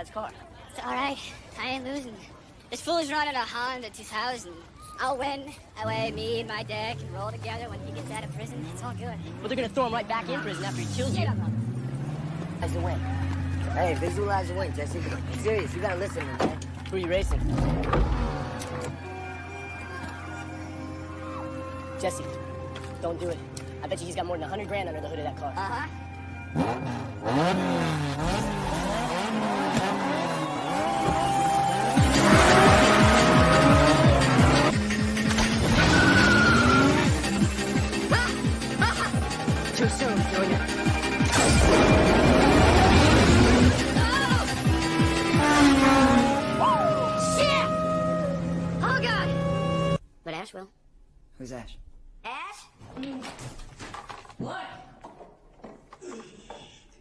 dad's car. It's all right. I ain't losing. This fool's running a Honda 2000. I'll win. That way, me and my dad can roll together when he gets out of prison. It's all good. Well, they're gonna throw him right back in prison after he kills you. Visualize the win. Hey, visualize the win, Jesse. I'm serious. You gotta listen to me, man. Who are you racing? Jesse, don't do it. I bet you he's got more than 100 grand under the hood of that car. Uh-huh. Too soon, Junior. Shit! Oh, God! But Ash will. Who's Ash? Ash? What?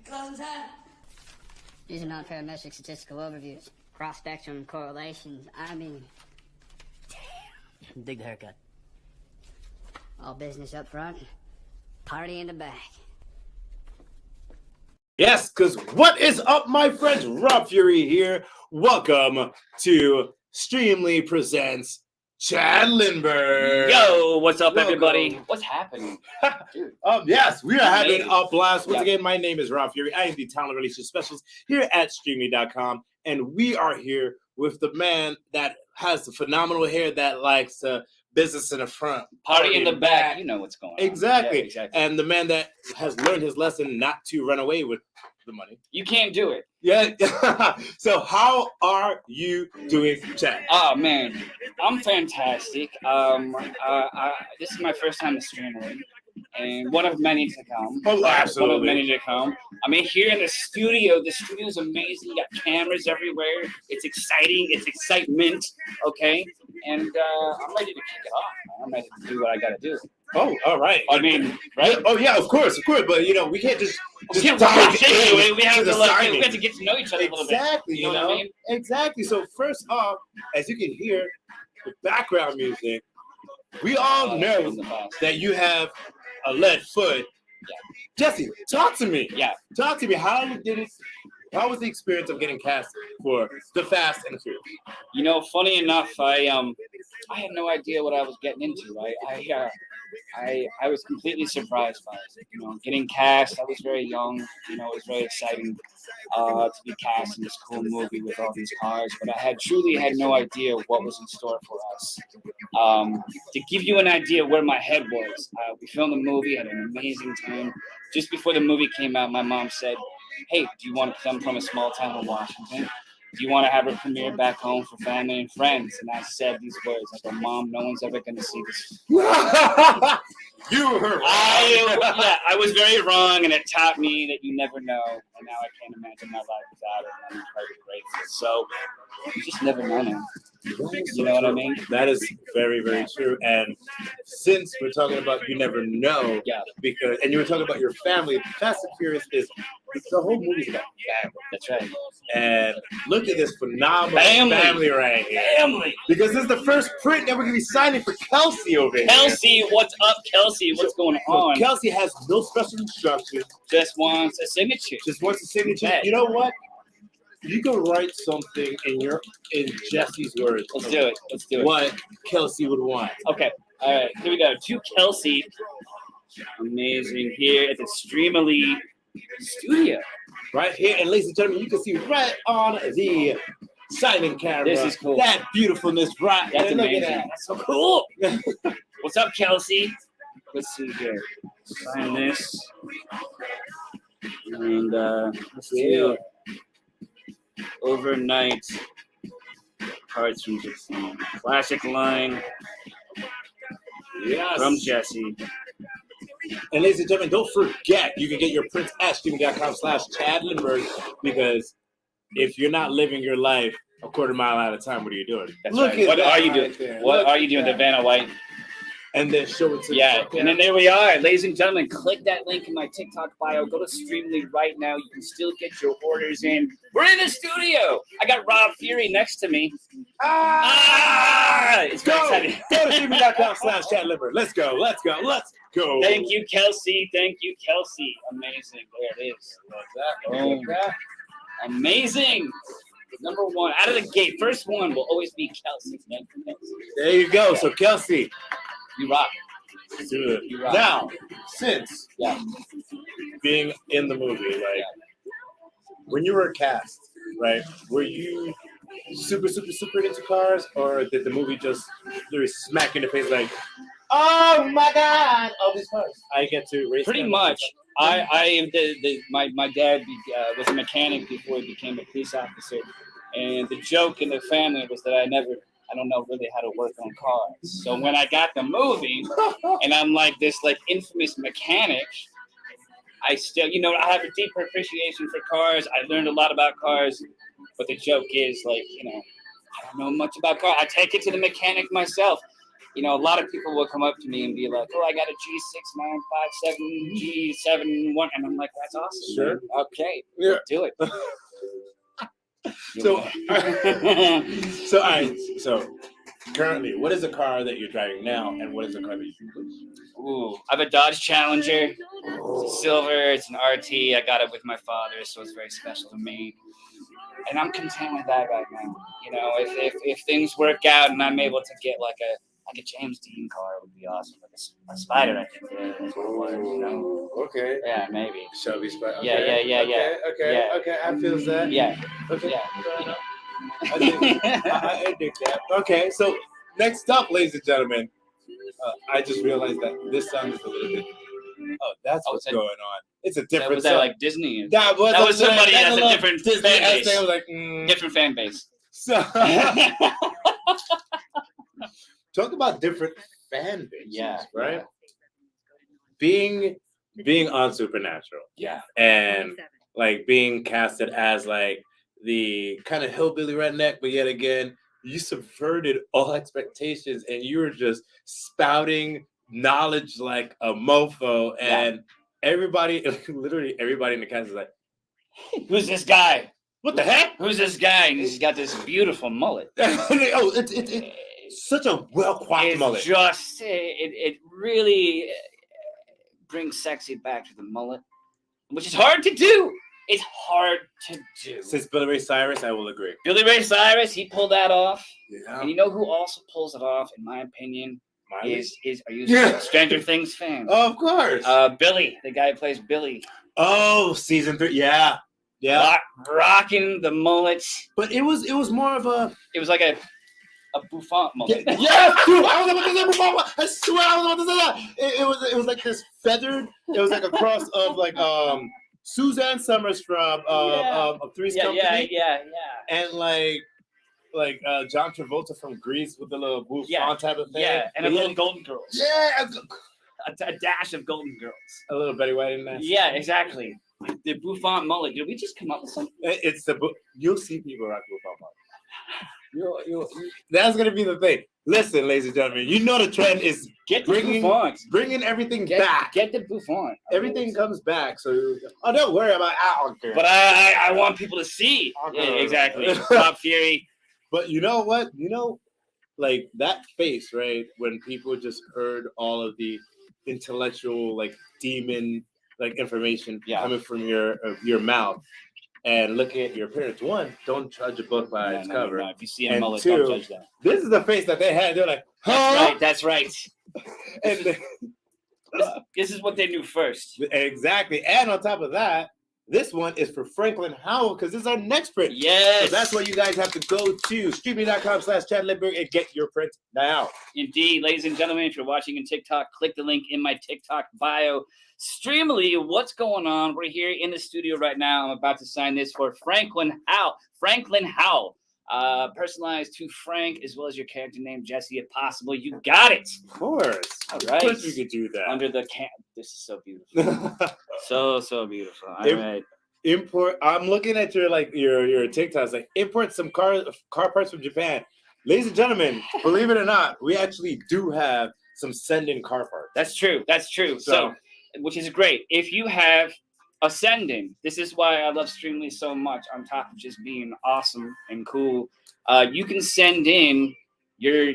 Cousin's hat. These are non-parametric statistical overviews. Cross-spectrum correlations. I mean, Dig the haircut. all business up front, party in the back. Yes, because what is up, my friends? Rob Fury here. Welcome to Streamily Presents Chad Lindberg. Yo, what's up, Welcome. everybody? What's happening? Dude. Yes, we are having Amazing. a blast. Once Yeah. again, my name is Rob Fury. I am the talent relations specialist here at Streamily.com. And we are here with the man that has the phenomenal hair that likes business in the front. Party in the back. You know what's going on. Exactly. Yeah, exactly. And the man that has learned his lesson not to run away with the money. You can't do it. Yeah. So how are you doing, Chad? Oh, man. I'm fantastic. This is my first time to Streamily. And one of many to come. Oh, absolutely. One of many to come. I mean, here in the studio is amazing. You got cameras everywhere. It's exciting. It's excitement. Okay? And I'm ready to kick it off. Man. I'm ready to do what I got to do. Oh, all right. I mean, right? Oh, yeah, of course. But, we can't just can't dive rush into in it. We have the to, like, signing. we have to get to know each other a little bit. Exactly, You know what I mean? Exactly. So first off, as you can hear, the background music, we all know in the past. that you have a lead foot. Yeah. Jesse, talk to me. Yeah. Talk to me. How was the experience of getting cast for The Fast and the Furious? You know, funny enough, I had no idea what I was getting into. I was completely surprised by it. You know, getting cast. I was very young. You know, it was very exciting to be cast in this cool movie with all these cars. But I truly had no idea what was in store for us. To give you an idea where my head was, we filmed the movie, had an amazing time. Just before the movie came out, my mom said, "Hey, do you want to come from a small town in Washington? Do you want to have a premiere back home for family and friends?" And I said these words. I go, "Mom, no one's ever going to see this." You were I was very wrong, and it taught me that you never know. And now I can't imagine my life without it. And I'm incredibly grateful. So you just never know now. You know what I mean? That is very, very true. And since we're talking about you never know, Yeah. and you were talking about your family, Fast and Furious is the whole movie's about family. That's right. And look at this phenomenal Family. family right here. Family. Because this is the first print that we're gonna be signing for Kelsey over here. Kelsey, what's up, Kelsey? What's going So on? Kelsey has no special instructions, Just wants a signature. just wants a signature. Hey. You know what? You can write something in Jesse's words. Let's do it. Let's do it. What Kelsey would want. Okay. All right. Here we go. To Kelsey. Amazing. Here at the Streamily studio. Right here, and ladies and gentlemen, you can see right on the signing camera. This is cool. That beautifulness right That's there. Look amazing. at that. That's so cool. What's up, Kelsey? Let's see here. Sign this. And let's do overnight cards from Japan. Classic line Yes. from Jesse. And ladies and gentlemen, don't forget, you can get your prints at streaming.com/Chad Lindberg, because if you're not living your life a quarter mile at a time, what are you doing? That's Look right. at What that are you right doing? there. What Look are you doing, at the Vanna White? And then show it to Yeah, the and then there we are. Ladies and gentlemen, click that link in my TikTok bio. Go to Streamily right now. You can still get your orders in. We're in the studio. I got Rob Fury next to me. It's Go! very exciting. Go to streaming.com/Chad Lindberg. Let's go. Let's go. Let's go. Thank you, Kelsey. Thank you, Kelsey. Amazing. There it is. Boom. Amazing. Number one, out of the gate, first one will always be Kelsey. There you go. So Kelsey, You rock. dude. You rock. Now, since Yeah. being in the movie, like when you were cast, right? Were you super into cars, or did the movie just literally smack you in the face like, oh my god, all these cars? I get to race. Pretty them. much. My dad was a mechanic before he became a police officer, and the joke in the family was that I don't know really how to work on cars. So when I got the movie, and I'm like this like infamous mechanic, I still, I have a deeper appreciation for cars. I learned a lot about cars, but the joke is like, I don't know much about cars. I take it to the mechanic myself. A lot of people will come up to me and be like, "Oh, I got a G6957 G71," and I'm like, "That's awesome." Sure. Man. Okay. Yeah. Do it. So, all right. So, currently, what is the car that you're driving now, and what is the car that you? Ooh, I have a Dodge Challenger. It's a silver. It's an RT. I got it with my father, so it's very special to me. And I'm content with that right now. If things work out and I'm able to get like a James Dean car, it would be awesome. Like a Spider, I think. Yeah, that's what it was, Okay. Yeah, maybe. Shelby Spider. Okay. Yeah. Okay. I feel that. Yeah. Okay. Yeah. I dig that. Okay. So next up, ladies and gentlemen, I just realized that this song is a little bit. Oh, that's what's going on. It's a different. Was that like Disney? That was somebody that's a different Disney fan base. I was like, Different fan base. So, talk about different fan bases. Yeah. Right. Being on Supernatural. Yeah. And like being casted as like the kind of hillbilly redneck, but yet again, you subverted all expectations and you were just spouting knowledge like a mofo, and everybody, literally everybody in the cast is like, "Who's this guy? What the heck? Who's this guy?" And he's got this beautiful mullet. It's such a well-coiffed mullet. Just it really brings sexy back to the mullet, which is hard to do. It's hard to do. Since Billy Ray Cyrus, I will agree. Billy Ray Cyrus, he pulled that off. Yeah. And you know who also pulls it off, in my opinion, is are you a Stranger Things fan? Oh, of course. Billy, the guy who plays Billy. Oh, season 3. Yeah. Rocking the mullets. But it was more of a. It was like a bouffant mullet. Yeah, dude, I was about to say bouffant. I swear I was about to say that. It was like this feathered. It was like a cross of like Suzanne Summers from Three's Company. Yeah. And like John Travolta from Grease with the little bouffant type of thing. Yeah, and a little Golden Girls. Yeah. A dash of Golden Girls. A little Betty White in there. Yeah, exactly. The bouffant mullet. Did we just come up with something? It's you'll see people rock bouffant mullet. That's gonna be the thing. Listen, ladies and gentlemen, you know the trend is bringing everything back. Get the bouffant. Everything comes back. So, don't worry about it. But I want people to see. Yeah, exactly. Bob Fury. But you know what? Like that face, right? When people just heard all of the intellectual, like demon, like information coming from your mouth. And looking at your appearance, one, don't judge a book by its cover. No. If you see a mullet, two, don't judge that. This is the face that they had. They're like, huh? That's right. And this is what they knew first. Exactly. And on top of that, this one is for Franklin Howell because this is our next print. Yes. So that's why you guys have to go to Streamily.com/Chad Lindberg and get your print now. Indeed. Ladies and gentlemen, if you're watching on TikTok, click the link in my TikTok bio. Streamily, what's going on? We're here in the studio right now. I'm about to sign this for Franklin Howell. Franklin Howell. Personalized to Frank, as well as your character name, Jesse, if possible. You got it. Of course. All right. Of course we could do that. Under the This is so beautiful. so beautiful. All right. Import. I'm looking at your TikToks. Like, import some car parts from Japan. Ladies and gentlemen, believe it or not, we actually do have some send-in car parts. That's true. So which is great. If you have a send-in, this is why I love Streamily so much, on top of just being awesome and cool. You can send in your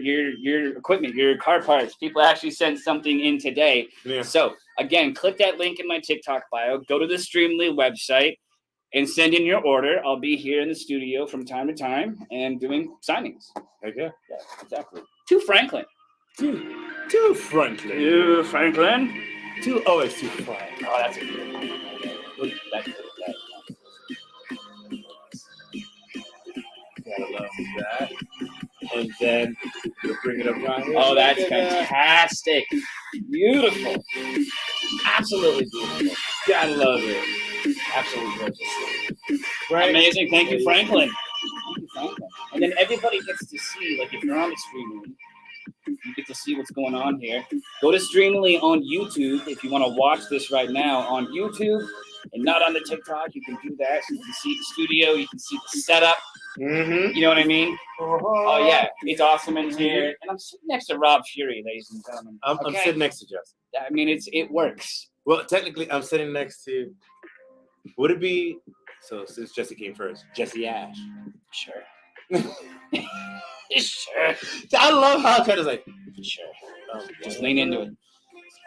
equipment, your car parts. People actually sent something in today. Yeah. So again, click that link in my TikTok bio, go to the Streamily website, and send in your order. I'll be here in the studio from time to time and doing signings. Okay. Yeah, exactly. To Franklin. To Franklin. To Franklin. It's to Frank. Oh, that's a good one. That's good. Gotta love that. And then you'll bring it up right here. Oh, that's fantastic. Beautiful. Absolutely beautiful. Gotta love it. Absolutely gorgeous. Right. Amazing. Thank you, Franklin. Thank you, Franklin. And then everybody gets to see, like if you're on the Streamily, you get to see what's going on here. Go to Streamily on YouTube if you want to watch this right now on YouTube and not on the TikTok. You can do that. So you can see the studio. You can see the setup. Mm-hmm. You know what I mean? Oh, yeah. It's awesome in here. And I'm sitting next to Rob Fury, ladies and gentlemen. I'm sitting next to Justin. I mean, it works. Well, technically, I'm sitting next to, would it be, so since Jesse came first, Jesse Ash. Sure. Sure. I love how Ted is like, sure. Just lean into it.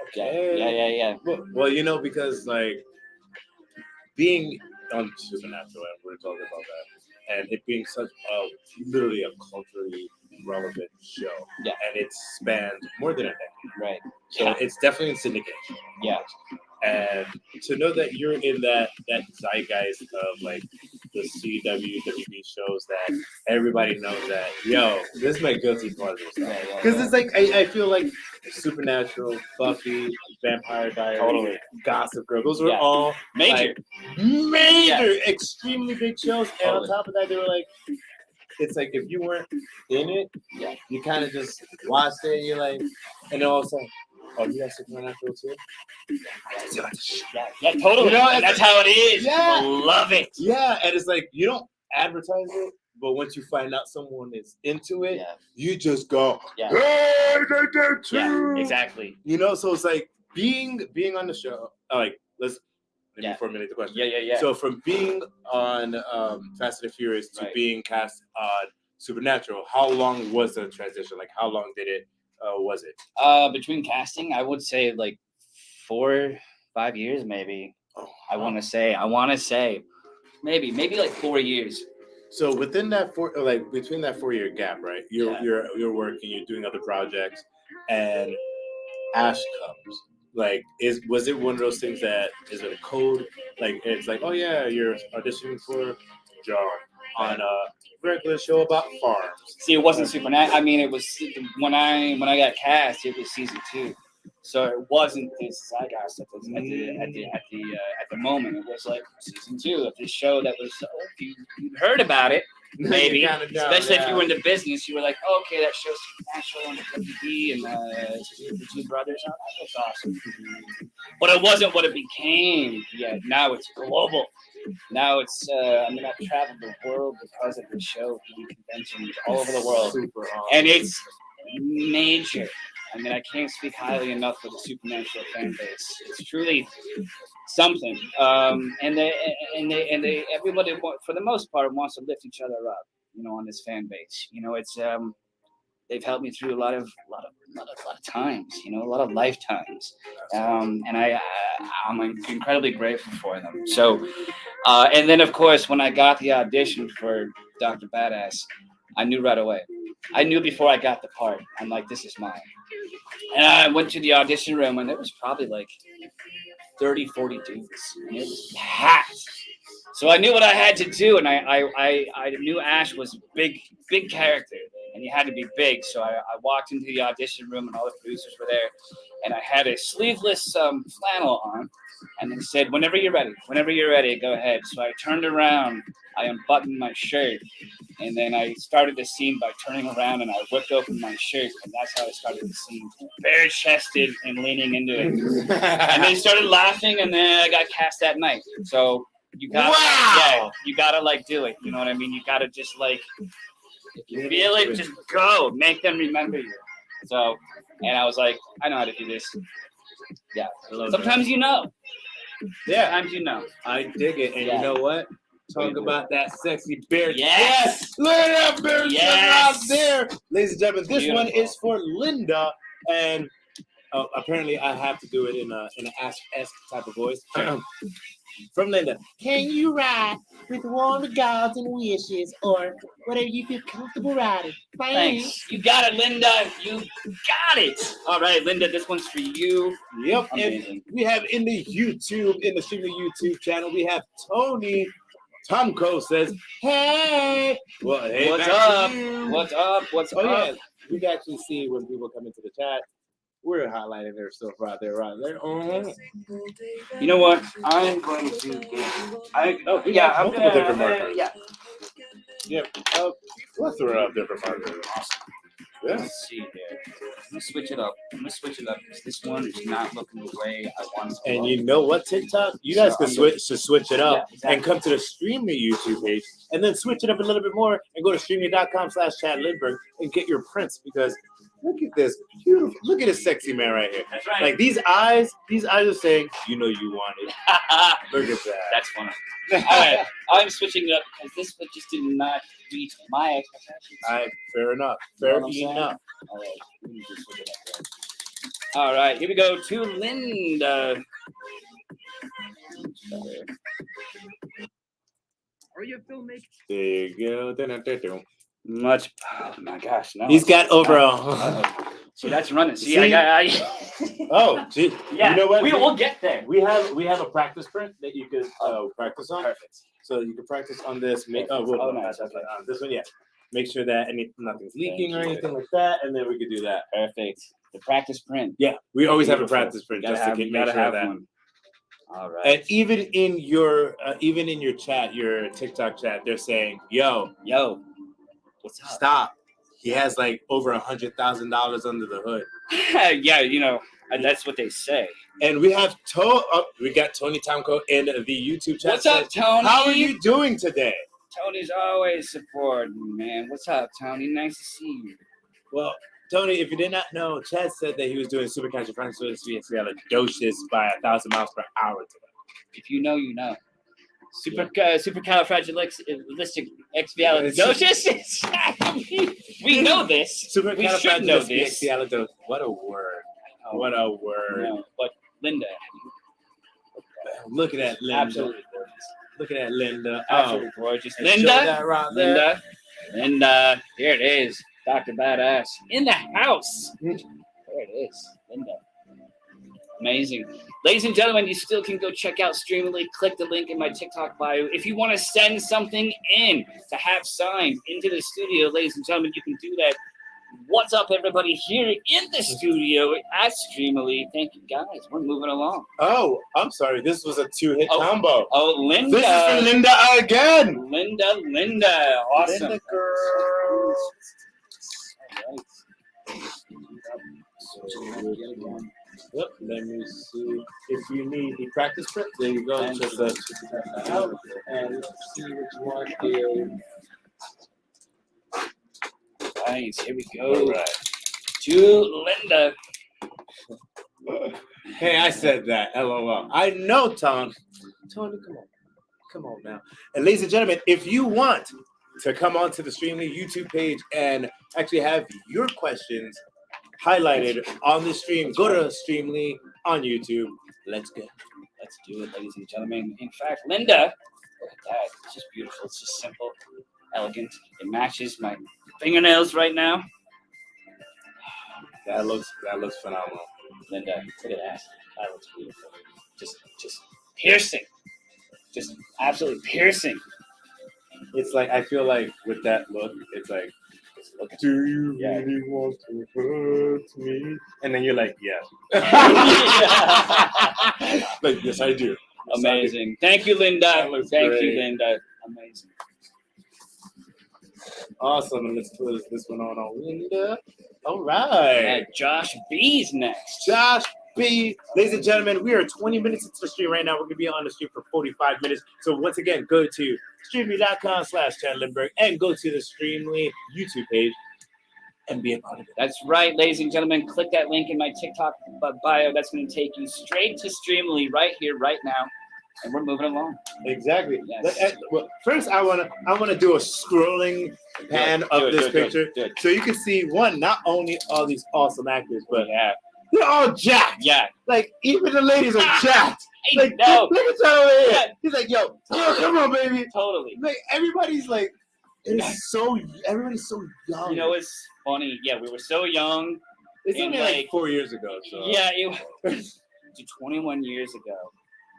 Okay. Yeah. Well, because like being on Supernatural, and we're talking about that, and it being such literally a culturally relevant show. Yeah. And it's spanned more than a decade. Right. So it's definitely in syndication. Yeah. And to know that you're in that zeitgeist of like the CW, WB shows that everybody knows that, yo, this is my guilty pleasure stuff. Because it's like, I feel like Supernatural, Buffy, Vampire Diaries, Gossip Girl, those were all major, extremely big shows. And on top of that, they were like, it's like if you weren't in it, you kind of just watched it and you're like, and then all of a sudden, oh, you guys Supernatural too? Yeah, totally. And that's how it is. Yeah. Love it. Yeah, and it's like you don't advertise it, but once you find out someone is into it, you just go, hey, they did too. Yeah, exactly. So it's like being on the show. Like, before I the question. Yeah. So from being on Fast and the Furious to being cast on Supernatural, how long was the transition? Like, how long was it? Between casting, I would say like 4-5 years, maybe. I want to say maybe like 4 years. So within that between that 4 year gap, right? You're working, you're doing other projects, and Ash comes. Like, was it one of those things that is it a code? Like, it's like, oh yeah, you're auditioning for John on a regular show about farms. See, it wasn't Supernatural. I mean, it was when I got cast. It was season 2, so it wasn't this zeitgeist at the moment. It was like season 2 of this show that was. If you heard about it, maybe, especially if you were in the business, you were like, oh, okay, that show's Supernatural on the WB and the two brothers. Oh, that's awesome. But it wasn't what it became yet. Now it's global. Now it's, I've traveled the world because of the show, doing conventions all over the world. Super awesome. And it's major. I can't speak highly enough for the Supernatural fan base. It's truly something. And everybody, for the most part, wants to lift each other up, on this fan base. It's, they've helped me through a lot of times, a lot of lifetimes. And I'm incredibly grateful for them. So, and then of course, when I got the audition for Dr. Badass, I knew right away. I knew before I got the part. I'm like, this is mine. And I went to the audition room, and there was probably like 30, 40 dudes. And it was packed. So I knew what I had to do, and I knew Ash was big character, and he had to be big. So I walked into the audition room, and all the producers were there, and I had a sleeveless flannel on, and they said, whenever you're ready, go ahead. So I turned around, I unbuttoned my shirt, and then I started the scene by turning around, and I whipped open my shirt, and that's how I started the scene, bare-chested and leaning into it. And they started laughing, and then I got cast that night. So you gotta, you gotta like do it. You know what I mean? You gotta just like, if you feel it, just go, make them remember you. So, and I was like, I know how to do this. Yeah. Sometimes Yeah. Sometimes I dig it. And you know what? Talk about that sexy bear. Yes. Look at that bear out there. Ladies and gentlemen, this one is for Linda. And apparently I have to do it in an Ash-esque type of voice. from Linda. Can you ride with warm regards and wishes, or whatever you feel comfortable riding? Thanks. You got it, Linda. You got it. All right, Linda, this one's for you. Yep. Amazing. And we have in the Streamily YouTube channel, we have Tony Tomko says, hey. Well, hey, what's up? What's up? What's up? Yeah. You can actually see when people come into the chat. We're highlighting their stuff right there. You know what? I'm going to I'm multiple different markers. Yeah. Yep. Plethora of different markers. Awesome. Yeah. Let's see here. I'm gonna switch it up because this one is not looking the way I want it to. And you know what, TikTok? You guys can switch it up and come to the Streamily YouTube page and then switch it up a little bit more and go to streamily.com/Chad Lindberg and get your prints, because look at this beautiful, look at this sexy man right here. That's right. Like these eyes are saying, you know you want it. Look at that. That's funny. All right, I'm switching it up because this one just did not reach my expectations. Fair enough. Fair enough. All right, let me just switch it up there. All right, here we go to Linda. Are you a filmmaker? There you go. Much. Oh my gosh, no. He's got over See, that's running. See? Oh, gee. Yeah. You know what? We'll get there. We have a practice print that you could practice on. Perfect. So you can practice on this. Nice. Okay. On this one, yeah. Make sure that nothing's leaking or anything like that, and then we could do that. Perfect. The practice print. Yeah, we always have a practice print just to make sure that. One. All right. And even in your chat, your TikTok chat, they're saying, "Yo, what's up? Stop." He has like over $100,000 under the hood. Yeah, that's what they say. And we have we got Tony Tomko in the YouTube chat. What's up, Tony? How are you doing today? Tony's always supporting, man. What's up, Tony? Nice to see you. Well, Tony, if you did not know, Chad said that he was doing supercalifragilisticexpialidocious by 1,000 miles per hour today. If you know, you know. Supercalifragilisticexpialidocious. We know this. We should know this. What a word. What a word. No, but Linda. Look at that, Linda. Absolutely gorgeous. Look at that, Linda. Absolutely gorgeous. Linda. Linda. Here it is. Dr. Badass. In the house. There it is. Linda. Amazing. Ladies and gentlemen, you still can go check out Streamily. Click the link in my TikTok bio. If you want to send something in to have signed into the studio, ladies and gentlemen, you can do that. What's up, everybody, here in the studio at Streamily? Thank you, guys. We're moving along. Oh, I'm sorry. This was a 2-hit combo. Oh, Linda. This is for Linda again. Linda. Awesome. Linda girl. All right. Yep, let me see. If you need the practice print, there you go. Just check that out and let's see which one is. Nice. Here we go. All right. To Linda. Hey, I said that. LOL. I know, Tom. Tony, come on now. And ladies and gentlemen, if you want to come onto the Streamily YouTube page and actually have your questions highlighted on the stream, go to Streamily on YouTube. Let's go. Let's do it, ladies and gentlemen. In fact, Linda, look at that. It's just beautiful. It's just simple, elegant. It matches my fingernails right now. That looks phenomenal. Linda, look at that. That looks beautiful. Just piercing. Just absolutely piercing. It's like, I feel like with that look, it's like, do you really want to hurt me? And then you're like, yeah. Like, yes, I do. Amazing. Thank you, Linda. Thank you, Linda. Amazing. Awesome. And let's close this one on Linda. All right. And Josh B's next. Josh B. Ladies and gentlemen, we are 20 minutes into the stream right now. We're going to be on the stream for 45 minutes. So once again, go to streamly.com/Chad Lindberg and go to the Streamly YouTube page and be a part of it. That's right, ladies and gentlemen. Click that link in my TikTok bio. That's going to take you straight to Streamily right here, right now. And we're moving along. Exactly. Yes. Well, first, I wanna do a scrolling pan of this picture, so you can see not only all these awesome actors, but they're all jacked. Yeah. Like even the ladies are jacked. Like, No. look at y'all over here. He's like, yo, come on, baby. Totally. Like, everybody's like, everybody's so young. You know, it's funny. Yeah, we were so young. It's and, only like 4 years ago. So. Yeah, it was 21 years ago.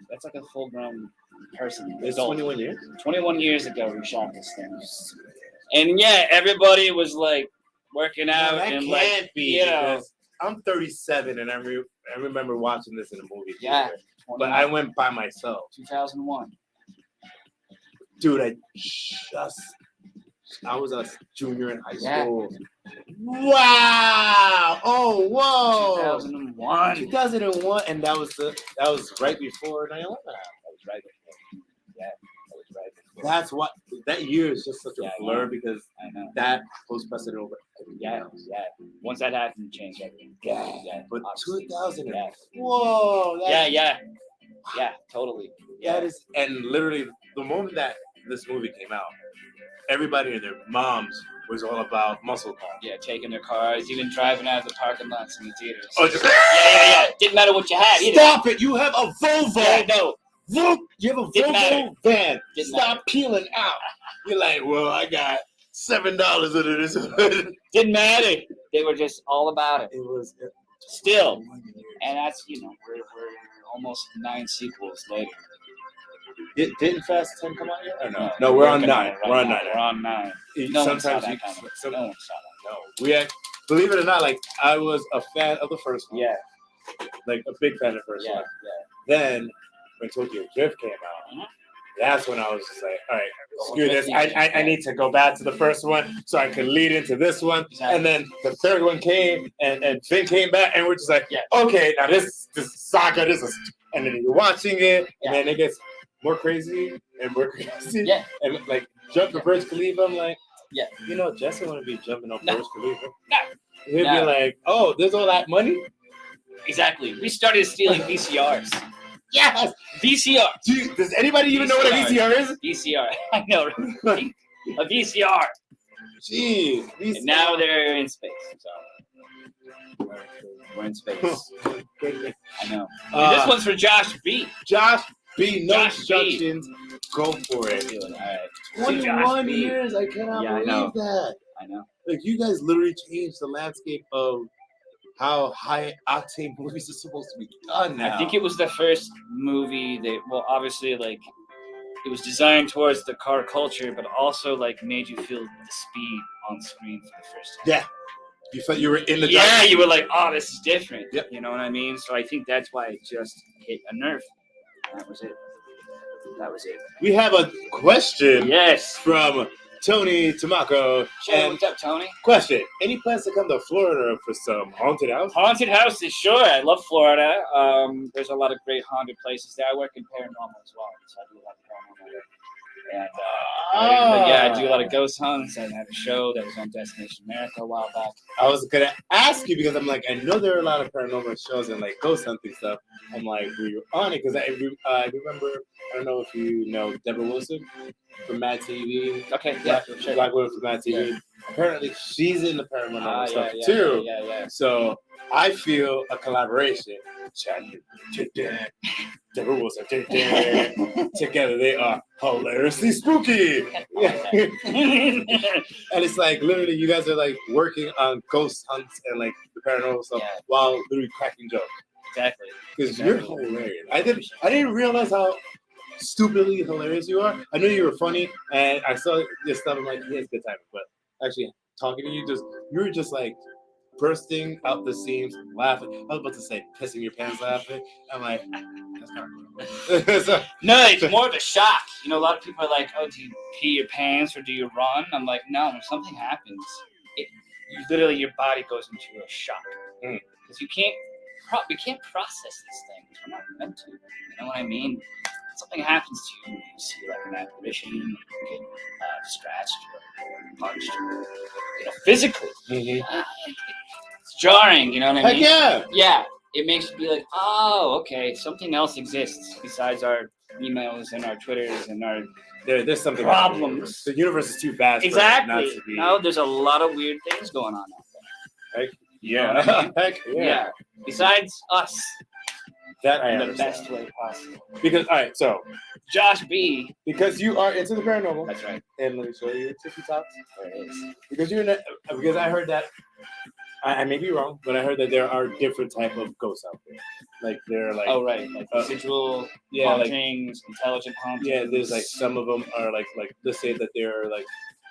That's like a full-grown person. It's adult. 21 years? 21 years ago we shot this thing. And yeah, everybody was like working out. That and can't like, be. you know. I'm 37 and I remember watching this in a movie Yeah. theater. But I went by myself. 2001. Dude, I was a junior in high school. Wow! Oh, whoa! 2001. 2001, and that was right before 9/11. That was right before. Yeah, that was right before. That's what that year is just such a blur because I know that was precedent over. Yeah. Once that happened, it changed everything. Yeah. But obviously. 2000. Yeah. Whoa! Yeah, totally. Yeah. That is, and literally the moment that this movie came out, everybody and their moms was all about muscle cars. Yeah, taking their cars, even driving out of the parking lots in the theaters. Oh, just, yeah. Didn't matter what you had either. Stop it! You have a Volvo. Yeah, no. You have a Didn't Volvo matter. van. Didn't Stop matter. peeling out. You're like, well, I got $7 into this. Didn't matter. They were just all about it. It was Still. And that's, we're almost 9 sequels later. Didn't Fast 10 come out yet? Or no? No, No, we're on working 9. it We're on now. 9. We're on 9. No one saw Sometimes that coming. No one saw that. No. We had, believe it or not, like I was a fan of the first one. Yeah. Like a big fan of the first one. Yeah. Then when Tokyo Drift came out, that's when I was just like, all right, screw this. I need to go back to the first one so I could lead into this one. Exactly. And then the third one came and Finn came back and we're just like, okay, now this saga, and then you're watching it and then it gets more crazy and more crazy. Yeah. And like jump to Burj Khalifa, I'm like, yeah. Jesse wouldn't be jumping off Burj Khalifa. No. He'd be like, oh, there's all that money? Exactly. We started stealing VCRs. Yes! VCR. Does anybody even know what a VCR is? VCR. I know. A VCR. Jeez. And now they're in space. So we're in space. I know. This one's for Josh B. Josh B. No Josh instructions. Go for it. All right. 21 years. I cannot believe that. I know. Like, you guys literally changed the landscape of how high octane movies are supposed to be done now. I think it was the first movie that, well, obviously, like, it was designed towards the car culture, but also, like, made you feel the speed on screen for the first time. Yeah. You felt you were in the dark. Yeah, you were like, oh, this is different. Yep. You know what I mean? So I think that's why it just hit a nerve. That was it. We have a question Yes. from Tony Tamako. Sure, what's up, Tony? Question: any plans to come to Florida for some haunted house? Haunted houses, sure. I love Florida. There's a lot of great haunted places there. I work in paranormal as well, so I do a lot of paranormal work. And I do a lot of ghost hunts. I had a show that was on Destination America a while back. I was gonna ask you because I'm like, I know there are a lot of paranormal shows and like ghost hunting stuff. I'm like, were you on it? Because I remember, I don't know if you know Deborah Wilson from Mad TV. Okay, yeah, sure. Black woman from Mad TV. Yeah. Apparently, she's in the paranormal stuff yeah, too. Yeah. So I feel a collaboration. Deborah Wilson. Together they are hilariously spooky. And it's like literally you guys are like working on ghost hunts and like the paranormal stuff while literally cracking jokes. Exactly. Because you're hilarious. I didn't realize how stupidly hilarious you are. I knew you were funny and I saw your stuff. I'm like, he has good timing. But actually talking to you, you were just like bursting out the seams, laughing. I was about to say pissing your pants laughing. I'm like, that's kind of cool. So, no, it's more of a shock. You know, a lot of people are like, oh, do you pee your pants or do you run? I'm like, no, when something happens, literally your body goes into a shock. Because we can't process these things. We're not meant to. You know what I mean? Something happens to you, you see like an apparition, you get scratched or punched, or, physically. It's jarring, you know what I mean? Heck yeah! Yeah, it makes you be like, oh, okay, something else exists besides our emails and our Twitters and our there's something problems. The universe is too vast. Exactly. For it not to be. No, there's a lot of weird things going on out there. Heck yeah. Heck yeah. Yeah. Besides us. That I in the understand. best way possible. Because all right, so Josh B. because you are into the paranormal, That's right. and let me show you Tippy Tops. There it is. Because because I heard that I may be wrong, but I heard that there are different type of ghosts out there. Like they're like Like residual hauntings, intelligent hauntings. Yeah, there's like some of them are like let's say that they're like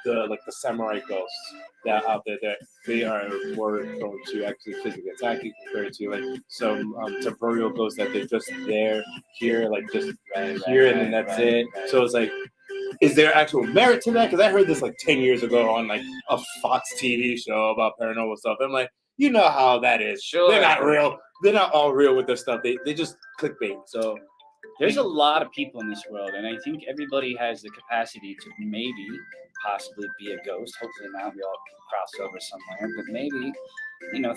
the samurai ghosts that out there that they are more prone to actually physically attacking compared to like some temporal ghosts that they're just there here like just here and then that's it. So it's like, is there actual merit to that? Because I heard this like 10 years ago on like a Fox TV show about paranormal stuff. I'm like, you know how that is. Sure. They're not real. They're not all real with their stuff. They just clickbait. So there's a lot of people in this world, and I think everybody has the capacity to maybe possibly be a ghost. Hopefully not, we all cross over somewhere, but maybe,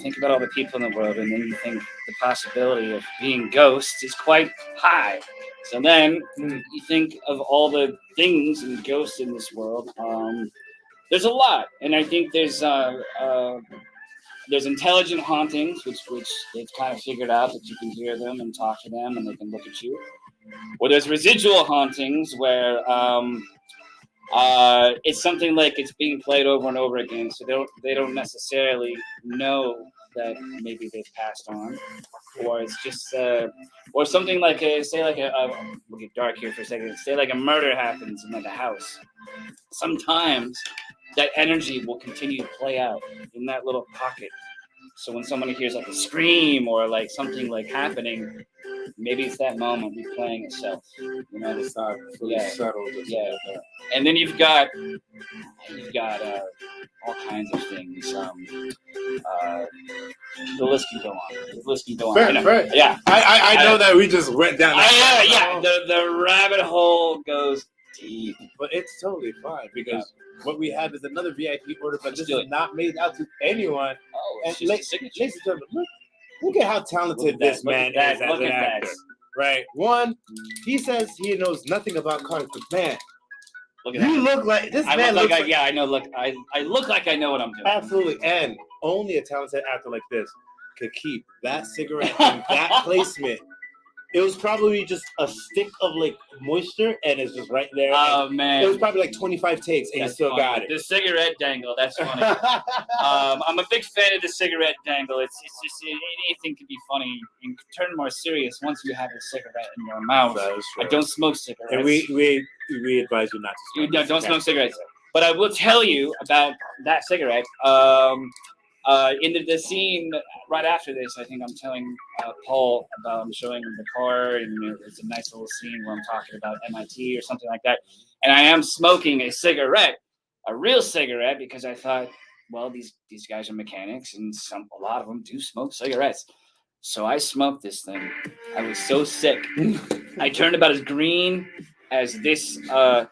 think about all the people in the world, and then you think the possibility of being ghosts is quite high. So then you think of all the things and ghosts in this world. There's a lot, and I think there's intelligent hauntings, which they've kind of figured out that you can hear them and talk to them, and they can look at you. Or there's residual hauntings where it's something like it's being played over and over again, so they don't necessarily know that maybe they've passed on, or it's just or something like we'll get dark here for a second. Say like a murder happens in like a house. Sometimes that energy will continue to play out in that little pocket. So when somebody hears like a scream or like something like happening, maybe it's that moment replaying itself. It's not fully settled. Yeah. And then you've got all kinds of things. The list can go on. Fair. Yeah. I know that we just went down. The rabbit hole goes deep, but it's totally fine because what we have is another VIP order, but this is not made out to anyone. Oh, it's and just a signature. Ladies and gentlemen, look at how talented this man is as an actor. Right? One, he says he knows nothing about comics, but man, look like this man. I know. Look, I look like I know what I'm doing. Absolutely, and only a talented actor like this could keep that cigarette in that placement. It was probably just a stick of like moisture, and it's just right there. Oh man! It was probably like 25 takes, and you still got it. The cigarette dangle. That's funny. I'm a big fan of the cigarette dangle. It's just anything can be funny and turn more serious once you have a cigarette in your mouth. I don't smoke cigarettes. And we advise you not to smoke. Don't smoke cigarettes. But I will tell you about that cigarette. In the scene right after this, I think I'm telling Paul about, I'm showing him the car, and it's a nice little scene where I'm talking about MIT or something like that. And I am smoking a cigarette, a real cigarette, because I thought, well, these guys are mechanics, and a lot of them do smoke cigarettes. So I smoked this thing. I was so sick. I turned about as green as this marker.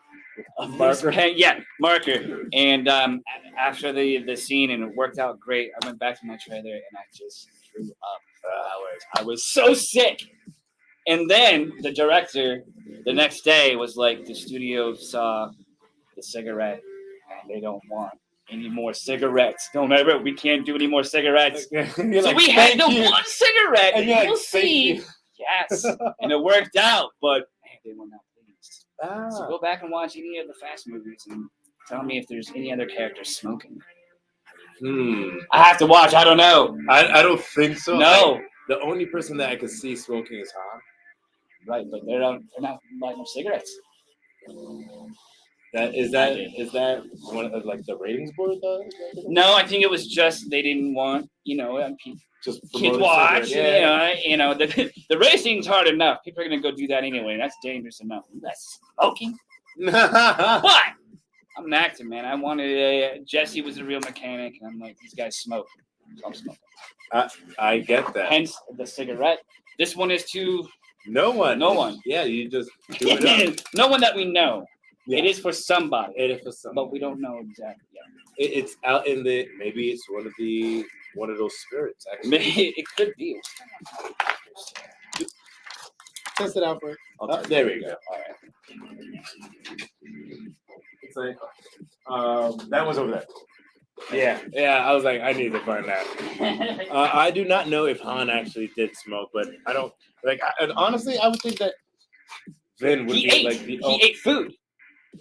Marker. And after the scene, and it worked out great, I went back to my trailer and I just threw up for hours. I was so sick. And then the director the next day was like, the studio saw the cigarette and they don't want any more cigarettes. We can't do any more cigarettes. So we had the one cigarette, and we'll see. Yes. And it worked out, but man, they were not pleased. So go back and watch any of the Fast movies and tell me if there's any other characters smoking. I have to watch. I don't know. I don't think so. No. The only person that I could see smoking is Han. Right, but they're not lighting up cigarettes. Is that one of like the ratings board though? No, I think it was just they didn't want just kids watch. The racing's hard enough. People are gonna go do that anyway. That's dangerous enough. That's smoking. But I'm an actor, man. I wanted Jesse was a real mechanic, and I'm like, these guys smoke, so I'm smoking. I get that. Hence the cigarette. This one is to no one. No one. Yeah, you just do it up. No one that we know. Yeah. It is for somebody. It is for somebody, but we don't know exactly yet. It's out in the. Maybe it's one of those spirits. Actually, it could be. Test it out for. There we go. All right. It's like that one's over there. Yeah, I was like, I need to find that. I do not know if Han actually did smoke, but I don't and honestly, I would think that Vin would He ate food.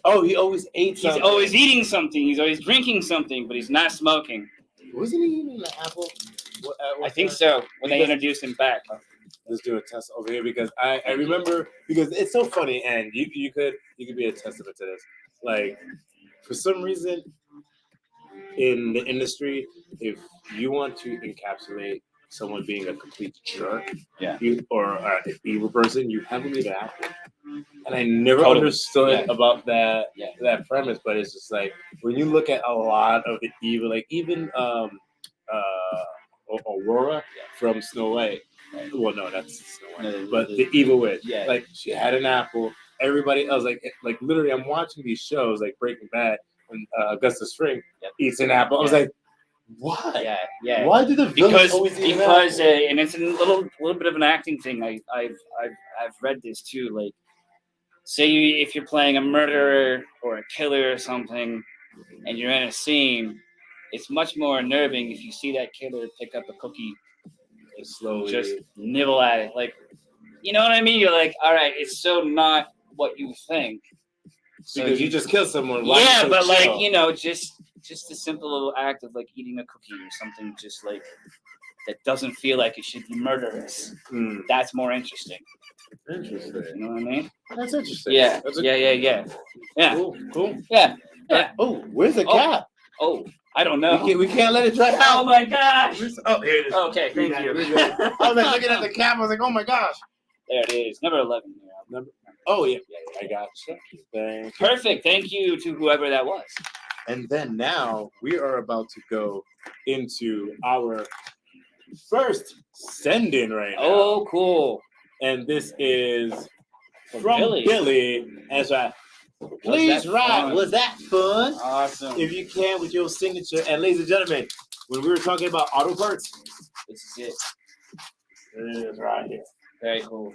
Oh, he always ate something. He's always eating something. He's always drinking something, but he's not smoking. Wasn't he eating the apple? I think so. When they introduced him back. Let's do a test over here because I remember because it's so funny and you could be a testament to this. Like for some reason in the industry, if you want to encapsulate someone being a complete jerk, or an evil person, you have to eat an apple. And I never understood about that premise, but it's just like when you look at a lot of the evil, like even Aurora from Snow White. Well, no, that's Snow White. But the evil witch, like she had an apple. Everybody else, like literally, I'm watching these shows like Breaking Bad, and Augustus Spring eats an apple. I was like, why? Yeah. Why do the villains always eat an apple? And it's a little bit of an acting thing. I've read this too. Like, say if you're playing a murderer or a killer or something, and you're in a scene, it's much more unnerving if you see that killer pick up a cookie. Slowly just nibble at it, like, you know what I mean? You're like, all right, it's so not what you think. So because you just killed someone. Yeah, but like, you know, just a simple little act of like eating a cookie or something, just like that doesn't feel like it should be murderous. That's more interesting. Interesting. You know what I mean? That's interesting. Yeah. Yeah. Cool. Yeah. Oh, where's the cat? Oh. I don't know. We can't let it dry out. Oh my gosh! Oh, here it is. Okay, thank you. I was like looking at the cap. I was like, oh my gosh. There it is. Number 11. Oh yeah. I got you. Perfect. Thank you to whoever that was. And then now we are about to go into our first send-in right now. Oh, cool. And this is from Billy. That's right. Please write. Was that fun? Awesome. If you can, with your signature. And ladies and gentlemen, when we were talking about auto parts, this is it. It is right here. Very cool.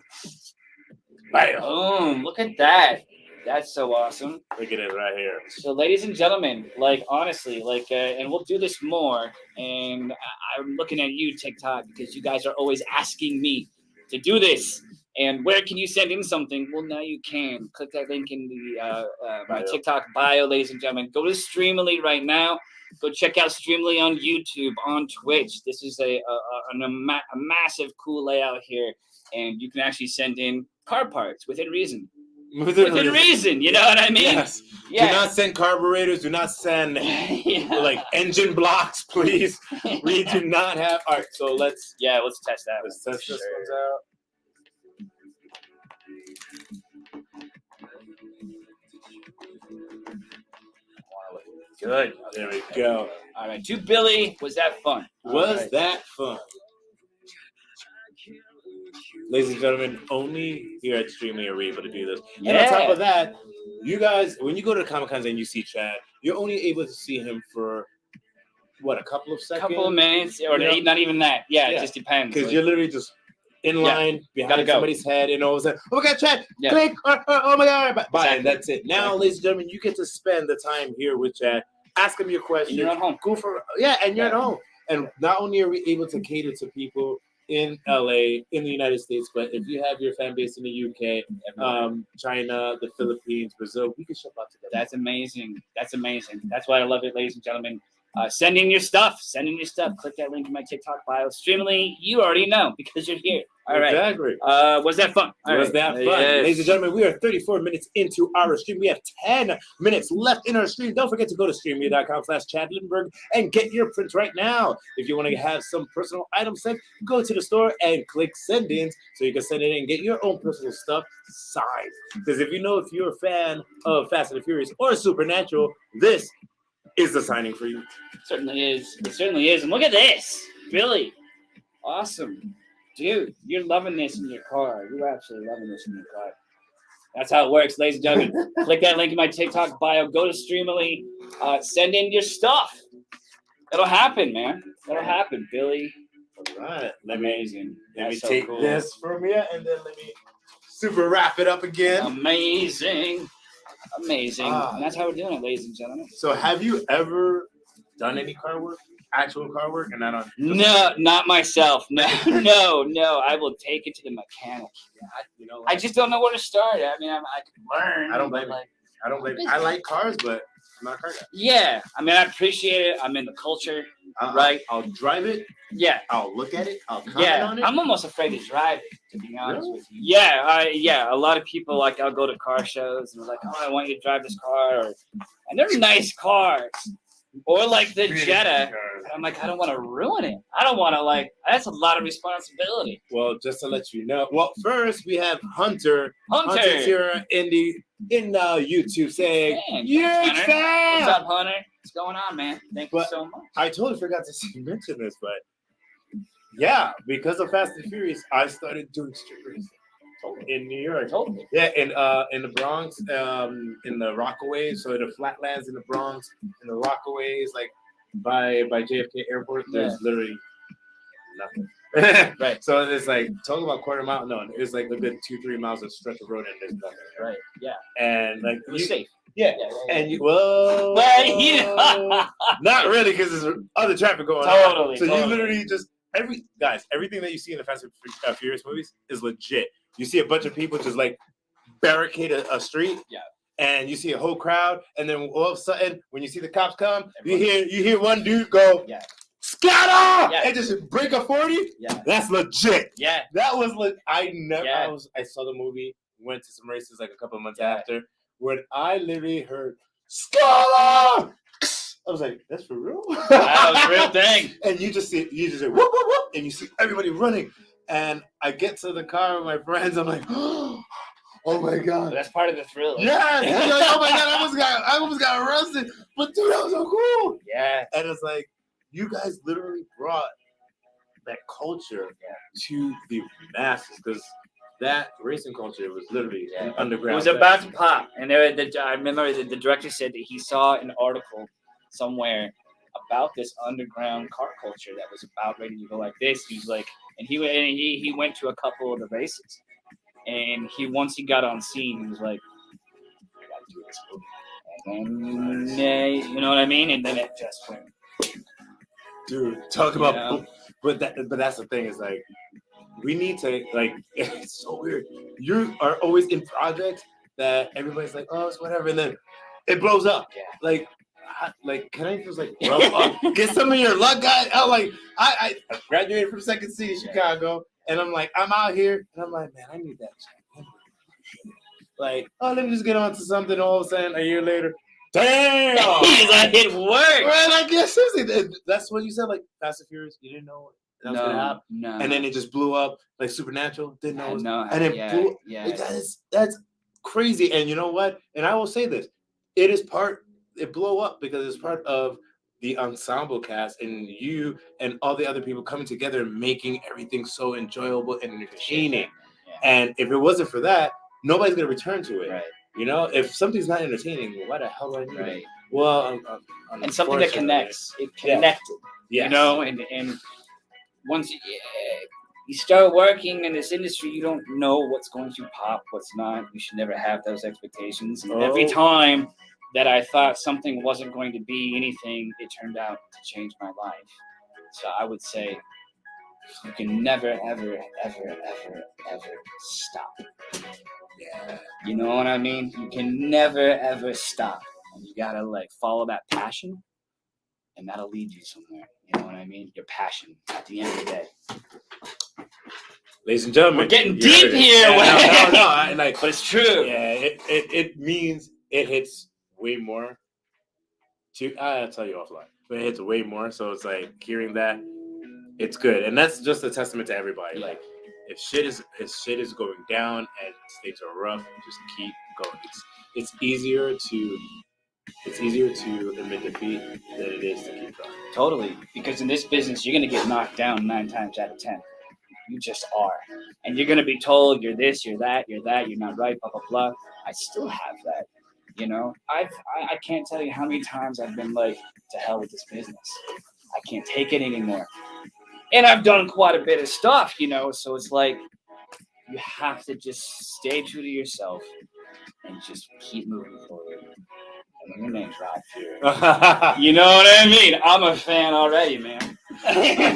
Bam. Boom. Look at that. That's so awesome. Look at it right here. So, ladies and gentlemen, like, honestly, like, and we'll do this more. And I'm looking at you, TikTok, because you guys are always asking me to do this. And where can you send in something? Well, now you can. Click that link in the my TikTok bio, ladies and gentlemen. Go to Streamily right now. Go check out Streamily on YouTube, on Twitch. This is a massive, cool layout here. And you can actually send in car parts within reason. Within reason, you know what I mean? Yes. Do not send carburetors. Do not send like engine blocks, please. We do not have. All right, so let's test that. Let's test this one out. Good. There we go. All right. To Billy, was that fun? Was that fun? Ladies and gentlemen, only here at Streamily are we able to do this. Yeah. And on top of that, you guys, when you go to the Comic-Cons and you see Chad, you're only able to see him for, a couple of seconds? A couple of minutes, or not even that. Yeah, it just depends. Because you're literally just in line behind somebody's head, and all of a sudden, oh my God, Chad, click, oh my God, bye. Exactly. And that's it. Now, ladies and gentlemen, you get to spend the time here with Chad, ask him your questions. And you're at home. And you're at home. And not only are we able to cater to people in LA, in the United States, but if you have your fan base in the UK, China, the Philippines, Brazil, we can ship out together. That's amazing. That's why I love it, ladies and gentlemen. Send in your stuff. Click that link in my TikTok bio. Streamily, you already know because you're here. All right. Exactly. Was that fun? Was that fun? Yes. Ladies and gentlemen, we are 34 minutes into our stream. We have 10 minutes left in our stream. Don't forget to go to streamily.com/Chad Lindberg and get your prints right now. If you want to have some personal items sent, go to the store and click send-ins so you can send it in and get your own personal stuff signed. Because if you're a fan of Fast and the Furious or Supernatural, this is the signing for you. It certainly is. And look at this. Billy. Awesome. Dude, you're loving this in your car. You're absolutely loving this in your car. That's how it works, ladies and gentlemen. Click that link in my TikTok bio. Go to Streamily. Send in your stuff. It'll happen, man. It'll happen, Billy. All right. Amazing. Let me take this from you, and then let me super wrap it up again. Amazing. And that's how we're doing it, ladies and gentlemen. So have you ever done any car work, actual car work, and not on? No, not myself. No, no. I will take it to the mechanic. You know, I just don't know where to start. I mean, I can learn. I don't blame like, I don't blame. I like cars, but I'm not a car guy. Yeah, I mean, I appreciate it. I'm in the culture, right? I'll drive it. Yeah. I'll look at it. I'll comment on it. I'm almost afraid to drive it, to be honest with you. Yeah, a lot of people, like, I'll go to car shows and they're like, oh, I want you to drive this car. And they're nice cars. Or like the Jetta. And I'm like, I don't want to ruin it. I don't want to, like, that's a lot of responsibility. Well, just to let you know. Well, first we have Hunter. Hunter's here in YouTube saying, What's up, Hunter? What's going on, man? Thank you so much. I totally forgot to mention this, but yeah, because of Fast and Furious, I started doing street racing in New York. Yeah, in the Bronx, in the Rockaways, so the flatlands in the Bronx, in the Rockaways, like by JFK Airport, there's literally nothing. Right. So it's like talking about quarter mile. No, it's like a good 2-3 miles of stretch of road and there's nothing. Right. Yeah. And like it was safe. Yeah. And you not really because there's other traffic going on. Totally. So you literally just everything that you see in the Fast and Furious movies is legit. You see a bunch of people just like barricade a street. Yeah. And you see a whole crowd, and then all of a sudden, when you see the cops come, you hear one dude go, scatter! Yeah. And just break a 40. Yeah. That's legit. Yeah. That was I saw the movie, went to some races like a couple of months after, when I literally heard scatter! I was like, that's for real? That was a real thing. And you just say whoop, whoop, whoop, and you see everybody running. And I get to the car with my friends, I'm like, oh my God. That's part of the thrill. Yes. Like, oh my God, I almost got arrested. But dude, that was so cool. Yeah. And it's like, you guys literally brought that culture to the masses because that racing culture was literally underground. It was about to pop. And I remember the director said that he saw an article somewhere about this underground car culture that was about ready to go like this. He's like, and he went to a couple of the races. And once he got on scene, he was like, I gotta do this movie. And then, you know what I mean? And then it just went. Dude, talk about, but that's the thing is like, we need to like, it's so weird. You are always in projects that everybody's like, oh, it's whatever, and then it blows up. Yeah. Like, can I just like rub up, get some of your luck, guys? I'm like, I graduated from Second City, Chicago, and I'm like, I'm out here, and I'm like, man, I need that check. Like, oh, let me just get on to something. All of a sudden, a year later, damn, he's like, it worked. Man, I guess seriously, that's what you said. Like Fast and Furious, you didn't know that was gonna happen. No. And then it just blew up. Like Supernatural, didn't know. And it blew up. Yeah. Like, that's crazy. And you know what? And I will say this: it blew up because it's part of the ensemble cast and you and all the other people coming together and making everything so enjoyable and entertaining. Yeah. And if it wasn't for that, nobody's gonna return to it. Right. You know, if something's not entertaining, why the hell do I need it? Well, and something that connects. It connected. Yes. You know, and once you start working in this industry, you don't know what's going to pop, what's not. You should never have those expectations. And every time that I thought something wasn't going to be anything, it turned out to change my life. So I would say you can never, ever, ever, ever, ever stop. Yeah. You know what I mean? You can never, ever stop. And you gotta like follow that passion, and that'll lead you somewhere. You know what I mean? Your passion at the end of the day. Ladies and gentlemen, we're getting deep here. No, like, but it's true. Yeah, it means it hits way more. I'll tell you offline, but it hits way more. So it's like hearing that, it's good, and that's just a testament to everybody. Yeah. Like, if shit is going down and things are rough, just keep going. It's easier to admit defeat than it is to keep going. Totally, because in this business, you're gonna get knocked down 9 times out of 10. You just are, and you're gonna be told you're this, you're that, you're not right, blah blah blah. I still have that. You know, I can't tell you how many times I've been like, to hell with this business. I can't take it anymore. And I've done quite a bit of stuff, you know, so it's like you have to just stay true to yourself and just keep moving forward. Your name's Rob Fury. You know what I mean? I'm a fan already, man.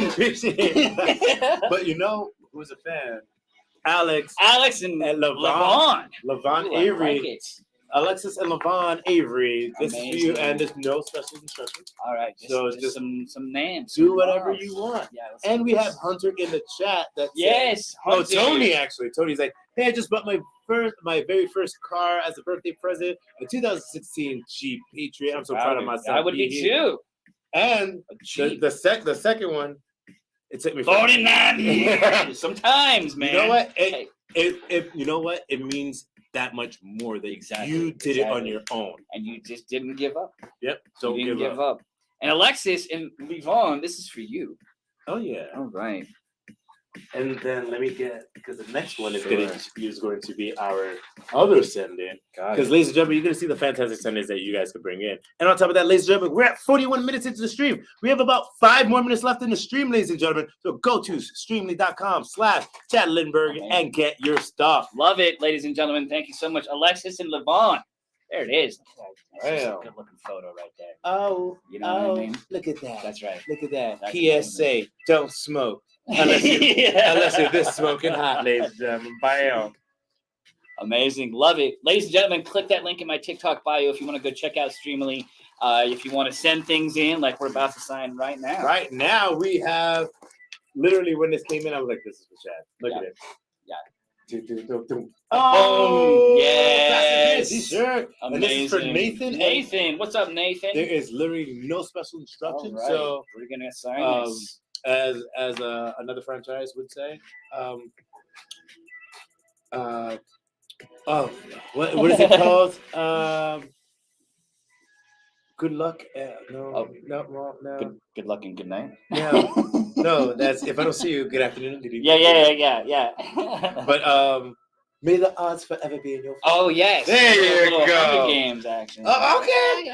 Appreciate that. But you know who's a fan? Alex and Levon Avery. Like Alexis and Levon Avery. This Amazing. is for you, and there's no special instructions. All right. Just some names. Do whatever you want. Yeah, and we have Hunter in the chat. That yes. Oh, Tony actually. Tony's like, hey, I just bought my very first car as a birthday present, a 2016 Jeep Patriot. I'm so proud of myself. I would be too. And the second one, it took me 49 years. Sometimes, man. You know what? You know what? It means that much more that you did it on your own, and you just didn't give up. Yep, don't give up. And Alexis and Levon, this is for you. Oh yeah. All right. And then let me get, because the next one is going to be our other send-in. Because, ladies and gentlemen, you're going to see the fantastic send-ins that you guys can bring in. And on top of that, ladies and gentlemen, we're at 41 minutes into the stream. We have about 5 more minutes left in the stream, ladies and gentlemen. So go to streamily.com/Chad Lindberg and get your stuff. Love it, ladies and gentlemen. Thank you so much. Alexis and Levon. There it is. That's a good looking photo right there. Oh, you know what I mean? Look at that. That's right. Look at that. That's PSA, amazing. Don't smoke. Unless you're this smoking hot, ladies and gentlemen. Bam. Amazing. Love it. Ladies and gentlemen, click that link in my TikTok bio if you want to go check out Streamily. If you want to send things in like we're about to sign right now. Right now, we have, literally when this came in, I was like, this is for Chad. Look at it. Yeah. Oh, yes. T-shirt. Amazing. And this is for Nathan. Nathan, what's up, Nathan? There is literally no special instructions. Right. So we're going to sign this. As another franchise would say, what is it called? Good luck. No. Good luck and good night. No, that's if I don't see you. Good afternoon. Good evening. Yeah. But may the odds forever be in your favor. Oh yes. There you go. Hunger Games action. Oh, okay.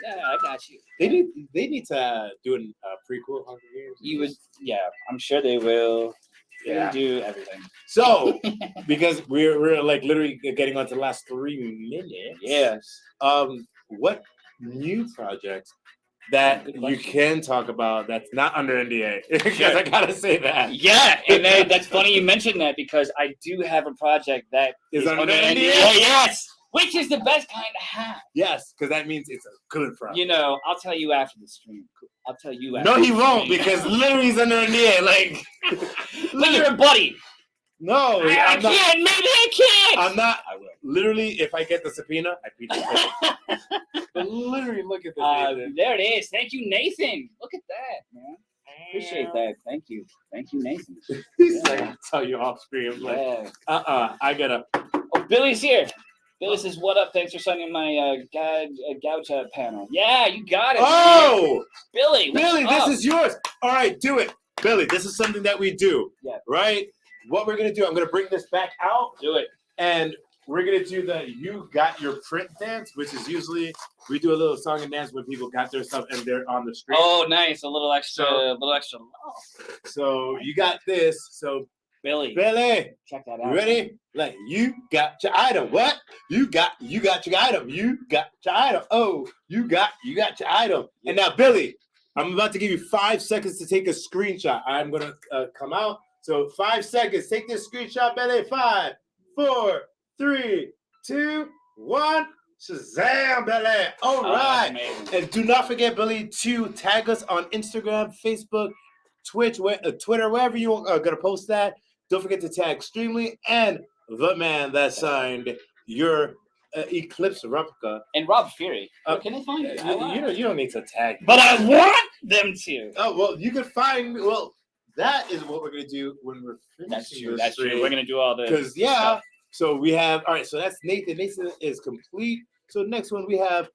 Yeah, I got you. They need to do a prequel Hunger Games. You would, I'm sure they will. Yeah. They do everything. So, because we're like literally getting on to the last 3 minutes. Yes. What new projects that you can talk about that's not under NDA? Because I gotta say that. Yeah, and that's funny you mentioned that because I do have a project that is under NDA. Yes. Which is the best kind to have. Yes, because that means it's a good project. You know, I'll tell you after the stream. No, he won't, because literally he's under NDA. Like, but you're a buddy. No, I can't. Maybe I can't. I'm not. I will. Literally, if I get the subpoena, I beat it. But literally, look at this. There it is. Thank you, Nathan. Look at that, man. Appreciate that. Thank you, Nathan. He's like, I'll tell you off screen. I'm like, I gotta. Oh, Billy's here. Billy says, "What up? Thanks for signing my Gaucha panel." Yeah, you got it. Oh, Billy, this is yours. All right, do it, Billy. This is something that we do. Yeah. Right. What we're gonna do? I'm gonna bring this back out. Do it. And we're gonna do the "You Got Your Print" dance, which is usually we do a little song and dance when people got their stuff and they're on the street. Oh, nice. A little extra. So you got this. So Billy, check that out. You ready? Like, you got your item. What? You got your item. You got your item. Oh, you got your item. And now, Billy, I'm about to give you 5 seconds to take a screenshot. I'm gonna come out. So 5 seconds. Take this screenshot, Billy. 5, 4, 3, 2, 1. Shazam, Billy. All right. And do not forget, Billy, to tag us on Instagram, Facebook, Twitch, Twitter, wherever you are going to post that. Don't forget to tag Streamily and the man that signed your Eclipse replica. And Rob Fury. Where can they find it? You don't need to tag me. But I want them to. Oh, well, you can find me. Well, that is what we're going to do when we're finishing. That's true. We're going to do all the Because, stuff. So we have, all right, so that's Nathan. Nathan is complete. So next one we have,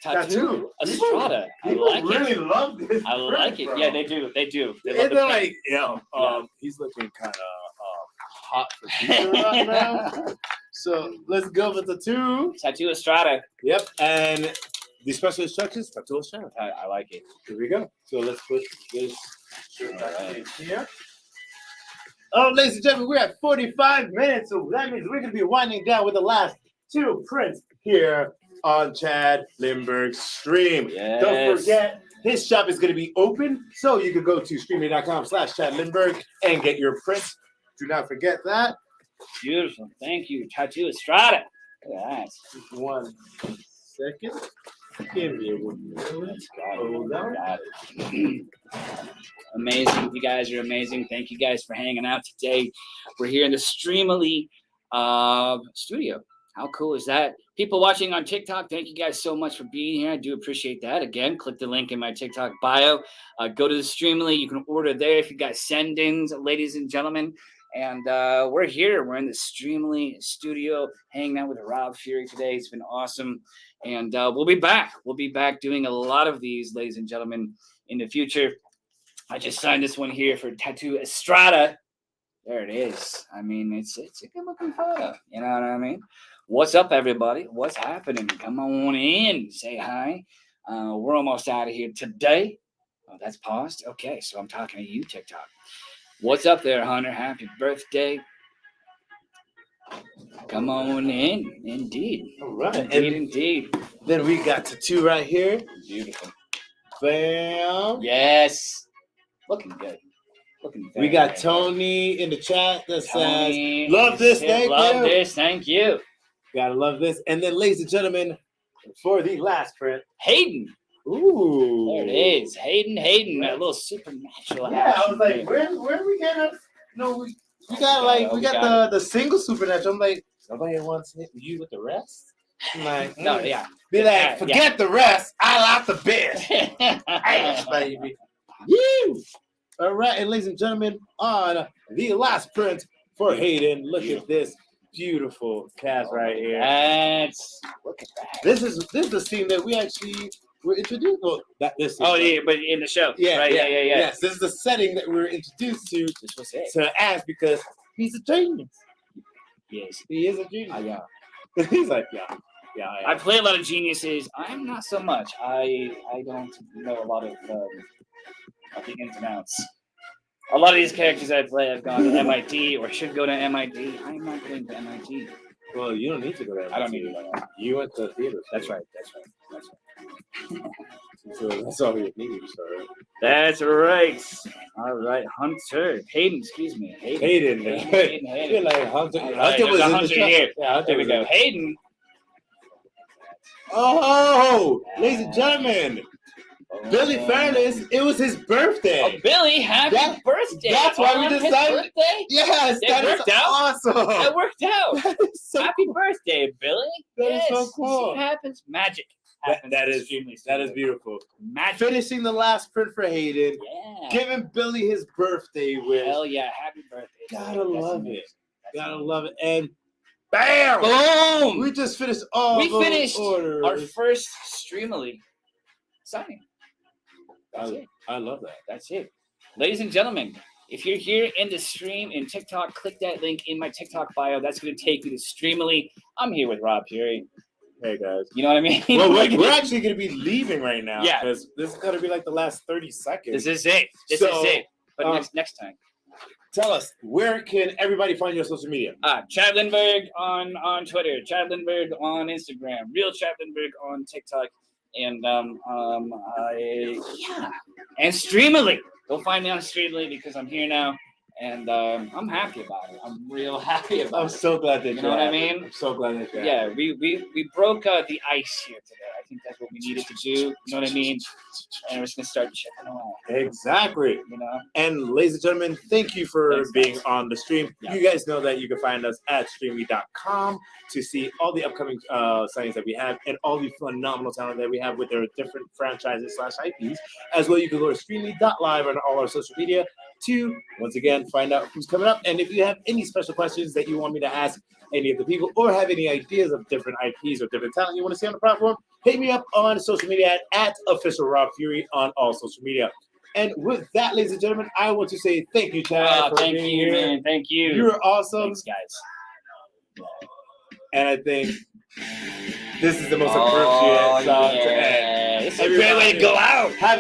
Tattoo. Estrada. I like really it. love this. I like it. Bro. Yeah, they do. They and they're like, he's looking kind of hot for future right now. So let's go with Tattoo. Tattoo Estrada. Yep. And the special instructions, Tattoo Estrada. I like it. Here we go. So let's put this shirt back here. Oh, ladies and gentlemen, we're at 45 minutes. So that means we're going to be winding down with the last 2 prints here on Chad Lindberg's stream. Yes. Don't forget, his shop is going to be open, so you can go to streamily.com/Chad Lindberg and get your prints. Do not forget that. Beautiful. Thank you, Tattoo Estrada. Look at that. 1 second. Give me 1 minute. Hold on. Got it. Amazing. You guys are amazing. Thank you guys for hanging out today. We're here in the Streamily studio. How cool is that? People watching on TikTok, thank you guys so much for being here. I do appreciate that. Again, click the link in my TikTok bio. Go to the Streamily. You can order there if you guys send-ins, ladies and gentlemen. And we're here. We're in the Streamily studio, hanging out with Rob Fury today. It's been awesome. And we'll be back. We'll be back doing a lot of these, ladies and gentlemen, in the future. I just signed this one here for Tattoo Estrada. There it is. I mean, it's a good-looking photo. You know what I mean? What's up, everybody? What's happening? Come on in. Say hi. We're almost out of here today. Oh, that's paused? Okay, so I'm talking to you, TikTok. What's up there, Hunter? Happy birthday. Come on in. Indeed. All right. Indeed. Then we got Tattoo right here. Beautiful. Bam. Yes. Looking good. We got Tony in the chat that says, love this, thank you. Love this, thank you. Gotta love this. And then, ladies and gentlemen, for the last print, Hayden. Ooh. There it is. Hayden. A little supernatural. Yeah, I was like, where are we getting? No, we got the single supernatural. I'm like, nobody wants to hit you with the rest? I'm like, no, yeah. Be like, forget the rest. I like the best. Ass, baby. Woo! All right, and ladies and gentlemen, on the last print for Hayden, look at this beautiful cast right here. Look at that. This is the scene that we actually were introduced. Well, but in the show. Yeah, right? Yeah. Yes, this is the setting that we were introduced to Ash because he's a genius. Yes, he is a genius. Yeah. He's like, yeah. I play a lot of geniuses. I'm not so much. I don't know a lot of the ins and outs. A lot of these characters I play have gone to MIT or should go to MIT. I'm not going to MIT. Well, you don't need to go to MIT. I don't need to go to You went to theater. That's right. So that's all we need. So. That's right. All right, Hunter. Hayden, excuse me. Hayden. You're like Hunter. Right, Hunter was in the Hunter here. Yeah, there we go. Hayden. Oh, ladies and gentlemen. Billy Fairness, it was his birthday. Oh, Billy, happy birthday. That's why we decided. Birthday? Yes, that is awesome. That worked out. That is so happy cool. birthday, Billy. That is so cool. What happens? Magic. That is beautiful. Magic. Finishing the last print for Hayden. Yeah. Giving Billy his birthday wish. Hell yeah, happy birthday. Gotta love it. Gotta love it. And bam! Boom! We just finished all We finished orders. our first Streamily signing. I love that. That's it. Ladies and gentlemen, if you're here in the stream in TikTok, click that link in my TikTok bio. That's going to take you to Streamily. I'm here with Rob Fury. Hey, guys. You know what I mean? Well, we're actually going to be leaving right now. Yeah. Because this is going to be like the last 30 seconds. This is it. This is it. But next time. Tell us, where can everybody find your social media? Chad Lindberg on Twitter. Chad Lindberg on Instagram. Real Chad Lindberg on TikTok. And and Streamily. Go find me on Streamily because I'm here now, and I'm happy about it. I'm real happy about it. I'm so glad that you know what I mean. I'm so glad that yeah. We broke the ice here today. I think that's what we needed to do. You know what I mean? And we're just gonna start chipping away. Exactly. You know. And ladies and gentlemen, thank you for being on the stream. Yeah. You guys know that you can find us at streamly.com to see all the upcoming signings that we have and all the phenomenal talent that we have with their different franchises / IPs. As well, you can go to streamly.live on all our social media to once again find out who's coming up. And if you have any special questions that you want me to ask any of the people or have any ideas of different IPs or different talent you want to see on the platform, hit me up on social media at official Rob Fury on all social media. And with that, ladies and gentlemen, I want to say thank you, Chad. For thank being you, here. man. Thank you. You're awesome. Thanks, guys. And I think this is the most appropriate song to end. It's a great way to go out.